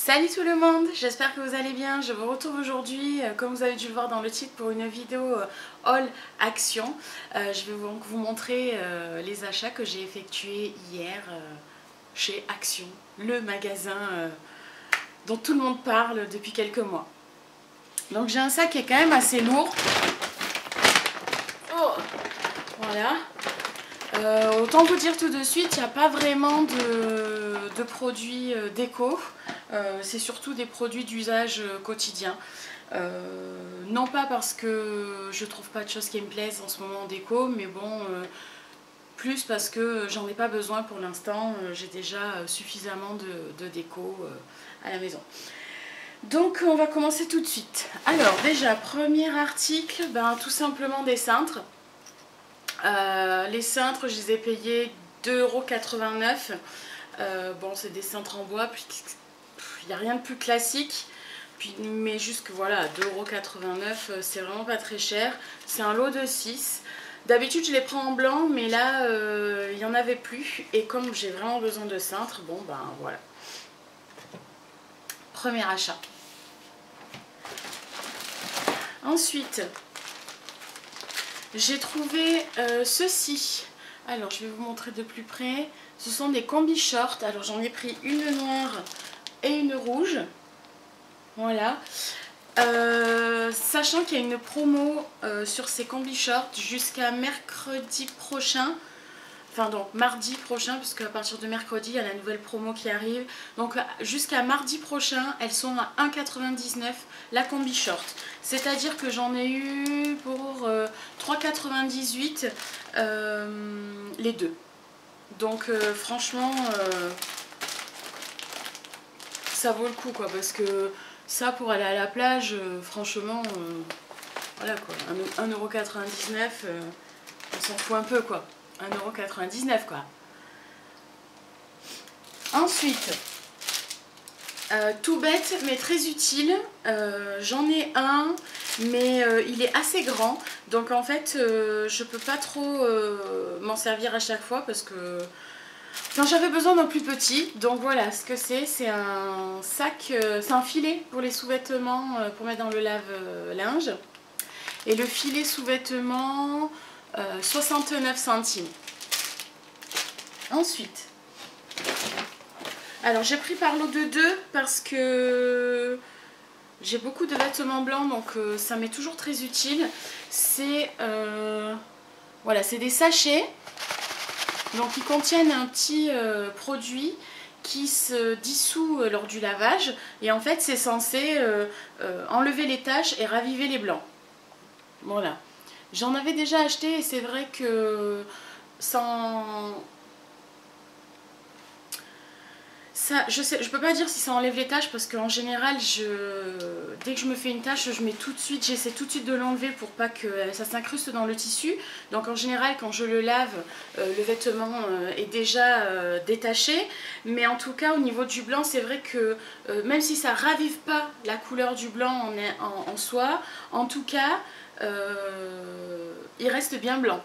Salut tout le monde, j'espère que vous allez bien. Je vous retrouve aujourd'hui, comme vous avez dû le voir dans le titre, pour une vidéo haul action. Je vais donc vous montrer les achats que j'ai effectués hier chez Action, le magasin dont tout le monde parle depuis quelques mois. Donc j'ai un sac qui est quand même assez lourd. Oh, voilà. Autant vous dire tout de suite, il n'y a pas vraiment de produits déco. C'est surtout des produits d'usage quotidien. Non pas parce que je trouve pas de choses qui me plaisent en ce moment en déco, mais bon, plus parce que j'en ai pas besoin pour l'instant. J'ai déjà suffisamment de déco à la maison. Donc on va commencer tout de suite. Alors déjà, premier article, tout simplement des cintres. Les cintres, je les ai payés 2,89 €. Bon, c'est des cintres en bois, puis il n'y a rien de plus classique. Mais juste que voilà, 2,89 €, c'est vraiment pas très cher. C'est un lot de 6. D'habitude, je les prends en blanc, mais là, il n'y en avait plus. Et comme j'ai vraiment besoin de cintres, bon, voilà. Premier achat. Ensuite, j'ai trouvé ceci. Alors, je vais vous montrer de plus près. Ce sont des combi shorts. Alors, j'en ai pris une noire et une rouge. Voilà. Sachant qu'il y a une promo sur ces combi shorts jusqu'à mercredi prochain. Enfin, donc mardi prochain, parce qu'à partir de mercredi, il y a la nouvelle promo qui arrive. Donc, jusqu'à mardi prochain, elles sont à 1,99 € la combi short. C'est-à-dire que j'en ai eu pour 3,98 € les deux. Donc, franchement, ça vaut le coup, quoi. Parce que ça, pour aller à la plage, franchement, voilà, quoi. 1,99 €, on s'en fout un peu, quoi. 1,99 € quoi. Ensuite, tout bête mais très utile, j'en ai un, mais il est assez grand, donc en fait je peux pas trop m'en servir à chaque fois parce que j'avais besoin d'un plus petit. Donc voilà ce que c'est un sac, c'est un filet pour les sous-vêtements pour mettre dans le lave-linge, et le filet sous-vêtements 69 centimes. Ensuite, alors j'ai pris par lot de 2 parce que j'ai beaucoup de vêtements blancs, donc ça m'est toujours très utile. C'est voilà, c'est des sachets, donc ils contiennent un petit produit qui se dissout lors du lavage, et en fait c'est censé enlever les taches et raviver les blancs. Voilà. J'en avais déjà acheté et c'est vrai que je peux pas dire si ça enlève les taches, parce qu'en général, dès que je me fais une tache, j'essaie tout de suite de l'enlever pour pas que ça s'incruste dans le tissu. Donc en général, quand je le lave, le vêtement est déjà détaché. Mais en tout cas, au niveau du blanc, c'est vrai que même si ça ravive pas la couleur du blanc en soi, en tout cas, il reste bien blanc.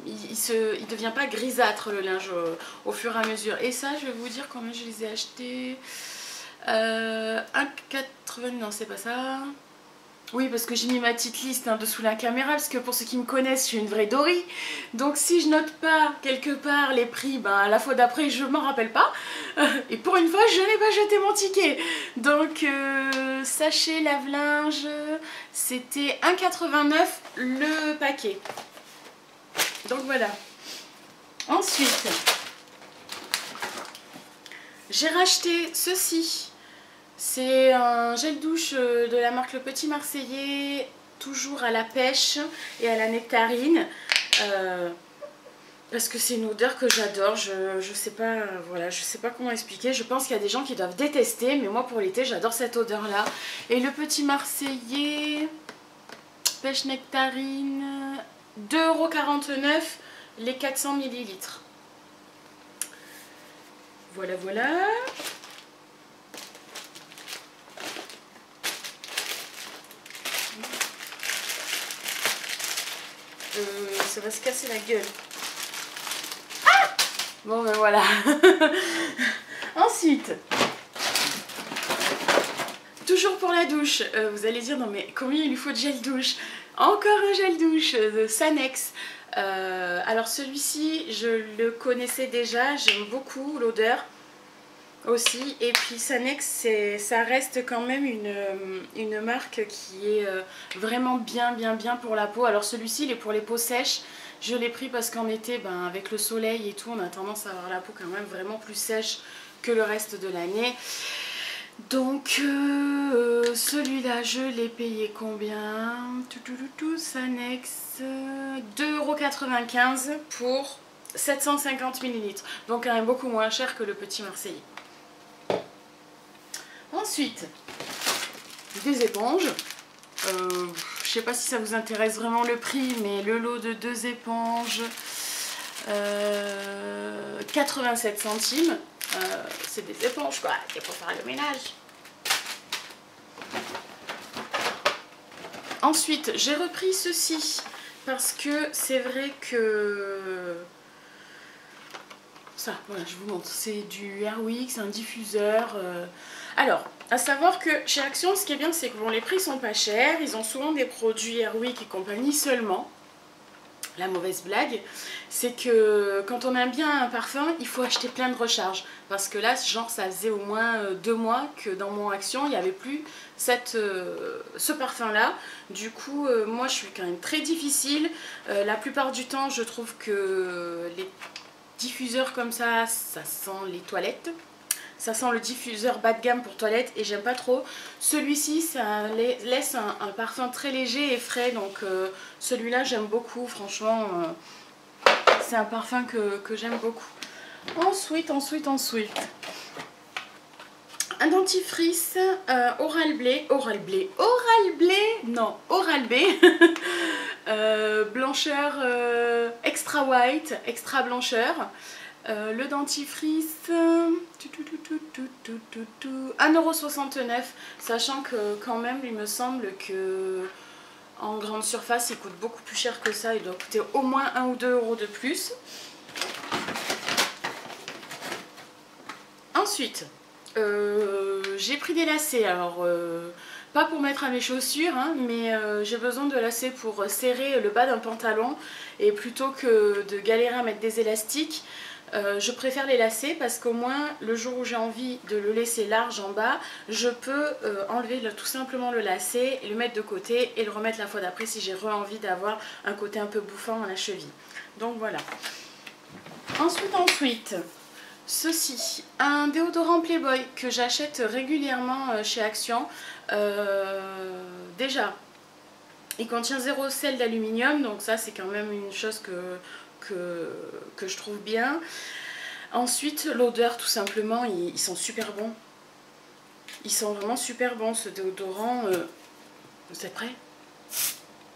Il devient pas grisâtre le linge au fur et à mesure. Et ça, je vais vous dire combien je les ai achetés. 1,80, non c'est pas ça. Oui, parce que j'ai mis ma petite liste dessous la caméra, parce que pour ceux qui me connaissent, je suis une vraie Dory. Donc si je note pas quelque part les prix, la fois d'après je m'en rappelle pas. Et pour une fois, je n'ai pas jeté mon ticket. Donc sachet lave-linge, c'était 1,89 € le paquet. Donc voilà. Ensuite, j'ai racheté ceci. C'est un gel douche de la marque Le Petit Marseillais, toujours à la pêche et à la nectarine. Parce que c'est une odeur que j'adore. Je sais pas, voilà, je sais pas comment expliquer. Je pense qu'il y a des gens qui doivent détester, mais moi pour l'été, j'adore cette odeur-là. Et Le Petit Marseillais, pêche nectarine, 2,49 € les 400 ml. Voilà, voilà. Ça va se casser la gueule. Ah! Bon ben voilà. Ensuite, toujours pour la douche, vous allez dire non mais combien il lui faut de gel douche? Encore un gel douche de Sanex. Alors celui-ci je le connaissais déjà, j'aime beaucoup l'odeur aussi, et puis Sanex ça reste quand même une marque qui est vraiment bien pour la peau. Alors celui-ci il est pour les peaux sèches, je l'ai pris parce qu'en été avec le soleil et tout on a tendance à avoir la peau quand même vraiment plus sèche que le reste de l'année. Donc celui-là je l'ai payé combien? Sanex 2,95 € pour 750 ml, donc quand même beaucoup moins cher que le petit Marseillais. Ensuite, des éponges. Je sais pas si ça vous intéresse vraiment le prix, mais le lot de 2 éponges, 87 centimes. C'est des éponges quoi, c'est pour faire le ménage. Ensuite, j'ai repris ceci parce que c'est vrai que ça, voilà, je vous montre, c'est du Airwick, c'est un diffuseur. Alors, à savoir que chez Action, ce qui est bien, c'est que bon, les prix sont pas chers, ils ont souvent des produits Airwick et compagnie seulement. La mauvaise blague, c'est que quand on aime bien un parfum, il faut acheter plein de recharges. Parce que là, genre, ça faisait au moins 2 mois que dans mon Action, il n'y avait plus ce parfum-là. Du coup, moi, je suis quand même très difficile. La plupart du temps, je trouve que les diffuseurs comme ça sent les toilettes. Ça sent le diffuseur bas de gamme pour toilette et j'aime pas trop. Celui-ci, ça laisse un parfum très léger et frais. Donc celui-là, j'aime beaucoup. Franchement, c'est un parfum que j'aime beaucoup. Ensuite. Un dentifrice Oral-B. Non, Oral-B. Blancheur extra white, extra blancheur. Le dentifrice 1,69 €, sachant que quand même il me semble que en grande surface il coûte beaucoup plus cher que ça, il doit coûter au moins 1 ou 2 € de plus. Ensuite j'ai pris des lacets, alors pas pour mettre à mes chaussures, hein, mais j'ai besoin de lacets pour serrer le bas d'un pantalon, et plutôt que de galérer à mettre des élastiques, je préfère les lacets parce qu'au moins le jour où j'ai envie de le laisser large en bas, je peux enlever tout simplement le lacet et le mettre de côté et le remettre la fois d'après si j'ai envie d'avoir un côté un peu bouffant à la cheville. Donc voilà. Ensuite, ceci, un déodorant Playboy que j'achète régulièrement chez Action. Déjà, il contient 0 sel d'aluminium, donc ça c'est quand même une chose que je trouve bien. Ensuite, l'odeur, tout simplement, ils sont super bons. Ils sont vraiment super bons, ce déodorant. Vous êtes prêts?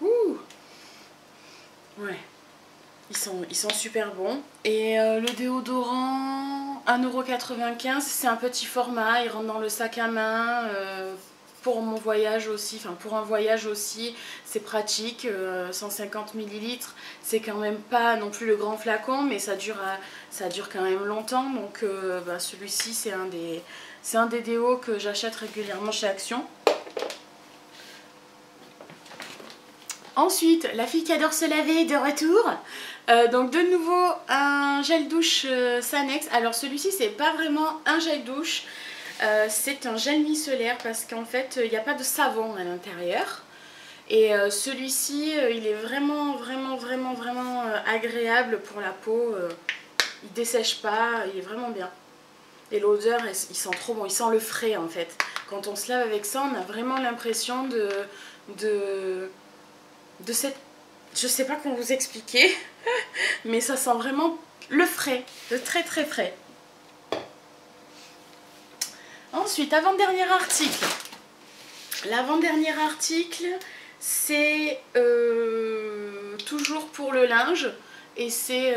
Ouh! Ouais. Ils sont super bons. Et le déodorant, 1,95 €, c'est un petit format, il rentre dans le sac à main. Pour mon voyage aussi, enfin pour un voyage aussi, c'est pratique. 150 ml, c'est quand même pas non plus le grand flacon, mais ça dure quand même longtemps. Donc celui-ci, c'est un des déos que j'achète régulièrement chez Action. Ensuite, la fille qui adore se laver est de retour. Donc de nouveau un gel douche Sanex. Alors celui-ci, c'est pas vraiment un gel douche. C'est un gel micellaire parce qu'en fait il n'y a pas de savon à l'intérieur, et celui-ci il est vraiment agréable pour la peau, il dessèche pas, il est vraiment bien, et l'odeur il sent trop bon, il sent le frais en fait. Quand on se lave avec ça, on a vraiment l'impression de cette, je sais pas comment vous expliquer mais ça sent vraiment le frais, le très frais. Ensuite, avant-dernier article. L'avant-dernier article, c'est toujours pour le linge. Et c'est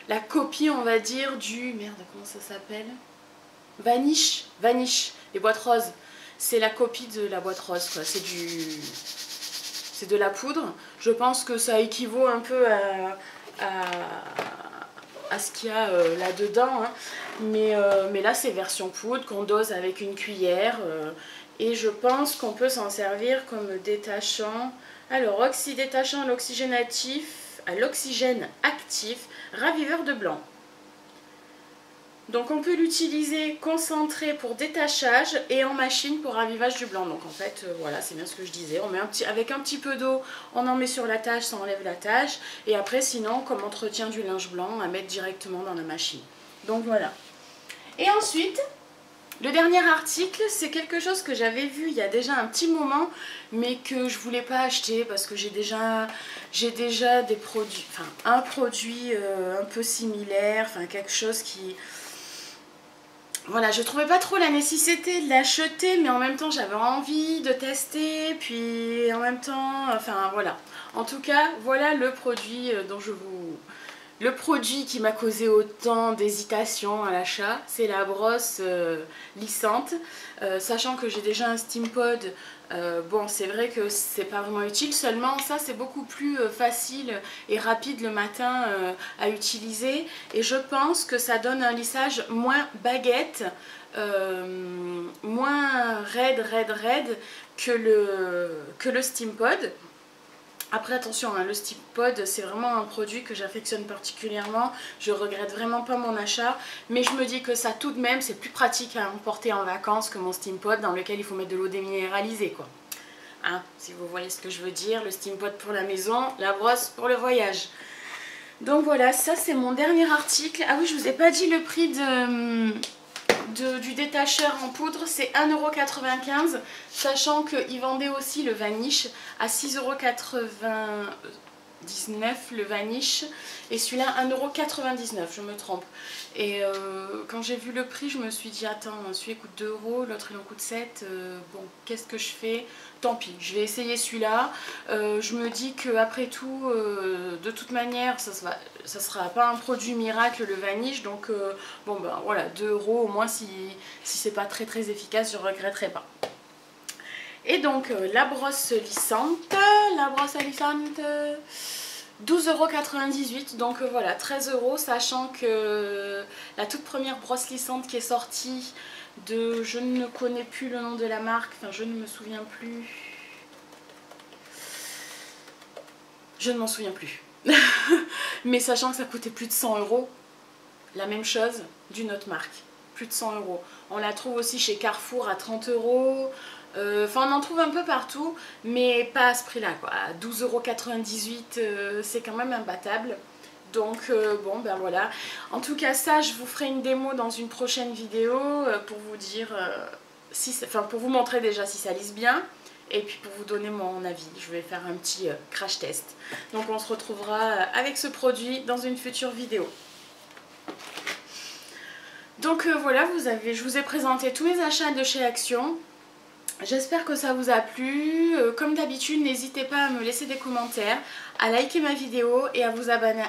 la copie, on va dire, du... Merde, comment ça s'appelle? Vanish, les boîtes roses. C'est la copie de la boîte rose, quoi. C'est de la poudre. Je pense que ça équivaut un peu à ce qu'il y a là-dedans, hein. mais là c'est version poudre qu'on dose avec une cuillère et je pense qu'on peut s'en servir comme détachant. Alors, oxydétachant à l'oxygène actif, raviveur de blanc. Donc on peut l'utiliser concentré pour détachage et en machine pour ravivage du blanc. Donc en fait, voilà, c'est bien ce que je disais. On met avec un petit peu d'eau, on en met sur la tache, ça enlève la tache. Et après, sinon, comme entretien du linge blanc, à mettre directement dans la machine. Donc voilà. Et ensuite, le dernier article, c'est quelque chose que j'avais vu il y a déjà un petit moment, mais que je voulais pas acheter parce que j'ai déjà des produits, enfin un produit un peu similaire, enfin quelque chose qui... Voilà, je trouvais pas trop la nécessité de l'acheter, mais en même temps j'avais envie de tester, puis en même temps, enfin voilà. En tout cas, voilà le produit Le produit qui m'a causé autant d'hésitation à l'achat, c'est la brosse lissante. Sachant que j'ai déjà un Steampod, bon c'est vrai que c'est pas vraiment utile, seulement ça c'est beaucoup plus facile et rapide le matin à utiliser. Et je pense que ça donne un lissage moins baguette, moins raide que le Steampod. Après attention, hein, le Steampod c'est vraiment un produit que j'affectionne particulièrement, je regrette vraiment pas mon achat, mais je me dis que ça tout de même c'est plus pratique à emporter en vacances que mon Steampod dans lequel il faut mettre de l'eau déminéralisée quoi. Hein, si vous voyez ce que je veux dire, le Steampod pour la maison, la brosse pour le voyage. Donc voilà, ça c'est mon dernier article. Ah oui, je vous ai pas dit le prix du détacheur en poudre, c'est 1,95 €, sachant qu'il vendait aussi le vaniche à 6,99 € le vaniche, et celui-là 1,99 €, je me trompe. Et quand j'ai vu le prix, je me suis dit attends, celui-là coûte 2 €, l'autre il en coûte 7, bon qu'est-ce que je fais? Tant pis, je vais essayer celui-là. Je me dis que après tout, de toute manière, ça sera pas un produit miracle le vaniche, donc bon ben voilà, 2 € au moins, si c'est pas très efficace, je regretterai pas. Et donc la brosse lissante, 12,98 €, donc voilà, 13 €, sachant que la toute première brosse lissante qui est sortie de... Je ne connais plus le nom de la marque, enfin je ne me souviens plus. Je ne m'en souviens plus. Mais sachant que ça coûtait plus de 100 €, la même chose d'une autre marque, plus de 100 €. On la trouve aussi chez Carrefour à 30 €. Enfin on en trouve un peu partout, mais pas à ce prix là quoi. À 12,98 €, c'est quand même imbattable. Donc bon ben voilà. En tout cas ça, je vous ferai une démo dans une prochaine vidéo pour vous dire pour vous montrer déjà si ça lisse bien, et puis pour vous donner mon avis. Je vais faire un petit crash test. Donc on se retrouvera avec ce produit dans une future vidéo. Donc voilà, je vous ai présenté tous mes achats de chez Action. J'espère que ça vous a plu. Comme d'habitude, n'hésitez pas à me laisser des commentaires, à liker ma vidéo et à vous abonner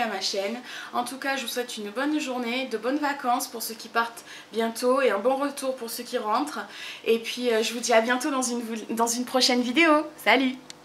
à ma chaîne. En tout cas, je vous souhaite une bonne journée, de bonnes vacances pour ceux qui partent bientôt et un bon retour pour ceux qui rentrent. Et puis, je vous dis à bientôt dans une prochaine vidéo. Salut!